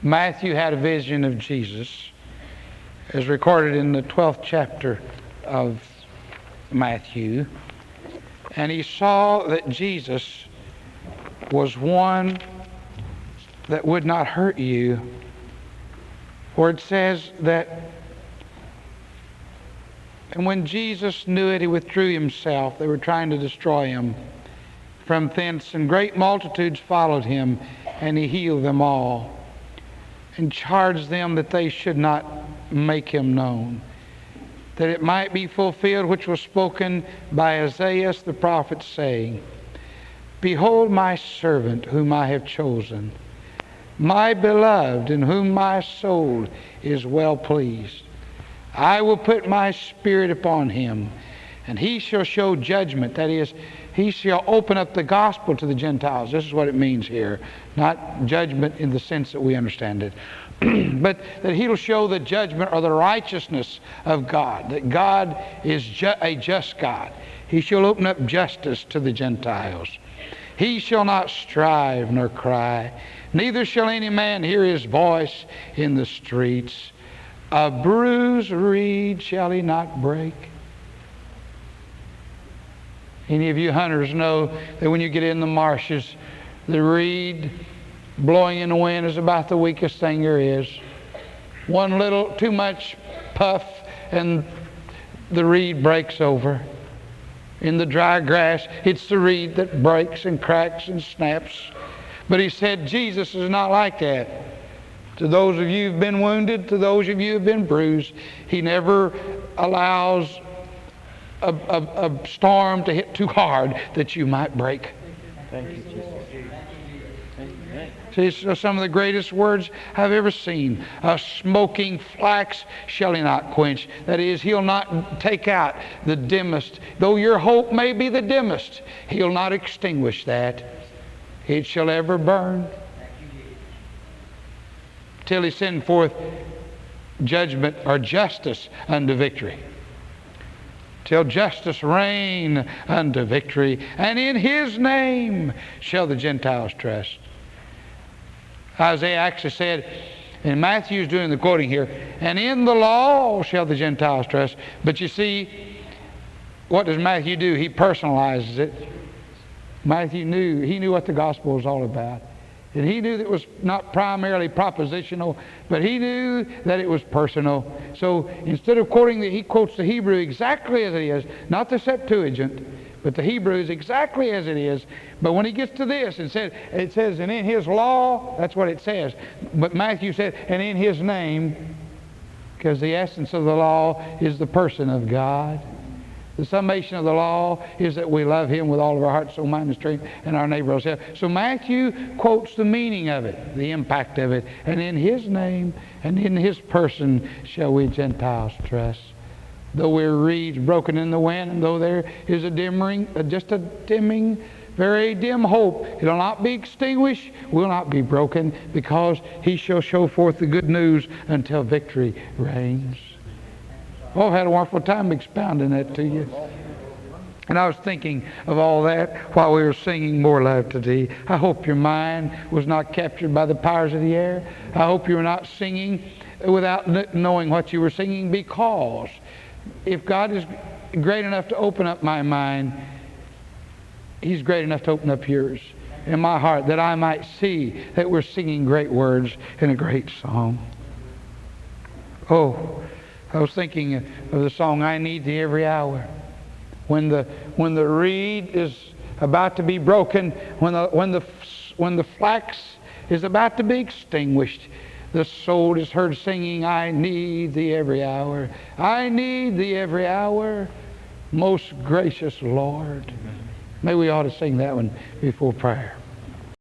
Matthew had a vision of Jesus, as recorded in the 12th chapter of Matthew, and he saw that Jesus was one that would not hurt you. For it says that, and when Jesus knew it, he withdrew himself. They were trying to destroy him from thence, and great multitudes followed him, and he healed them all, and charged them that they should not make him known, that it might be fulfilled which was spoken by Isaiah the prophet, saying, Behold my servant whom I have chosen, my beloved, in whom my soul is well pleased. I will put my spirit upon him, and he shall show judgment. That is, he shall open up the gospel to the Gentiles. This is what it means here. Not judgment in the sense that we understand it, but that he'll show the judgment or the righteousness of God, that God is a just God. He shall open up justice to the Gentiles. He shall not strive nor cry, neither shall any man hear his voice in the streets. A bruised reed shall he not break. Any of you hunters know that when you get in the marshes, the reed blowing in the wind is about the weakest thing there is. One little too much puff and the reed breaks over. In the dry grass, it's the reed that breaks and cracks and snaps. But he said Jesus is not like that. To those of you who've been wounded, to those of you who've been bruised, he never allows a storm to hit too hard that you might break. Thank you, Jesus. See, it's some of the greatest words I've ever seen. A smoking flax shall he not quench. That is, he'll not take out the dimmest. Though your hope may be the dimmest, he'll not extinguish that. It shall ever burn till he send forth judgment or justice unto victory. Till justice reign unto victory, and in his name shall the Gentiles trust. Isaiah actually said, and Matthew's doing the quoting here, and in the law shall the Gentiles trust. But you see, what does Matthew do? He personalizes it. Matthew knew what the gospel was all about. And he knew that it was not primarily propositional, but he knew that it was personal. So instead of quoting he quotes the Hebrew exactly as it is, not the Septuagint, but the Hebrew is exactly as it is. But when he gets to this, it says, and in his law, that's what it says. But Matthew said, and in his name, because the essence of the law is the person of God. The summation of the law is that we love him with all of our heart, soul, mind, and strength, and our neighbor ourselves. So Matthew quotes the meaning of it, the impact of it. And in his name and in his person shall we Gentiles trust. Though we're reeds broken in the wind, and though there is just a dimming, very dim hope, it'll not be extinguished, will not be broken, because he shall show forth the good news until victory reigns. Oh, I've had a wonderful time expounding that to you. And I was thinking of all that while we were singing More Love to Thee. I hope your mind was not captured by the powers of the air. I hope you were not singing without knowing what you were singing, because if God is great enough to open up my mind, he's great enough to open up yours and my heart, that I might see that we're singing great words in a great song. Oh, I was thinking of the song, I Need Thee Every Hour. When the reed is about to be broken, when the flax is about to be extinguished, the soul is heard singing, I need thee every hour. I need thee every hour, most gracious Lord. Maybe we ought to sing that one before prayer.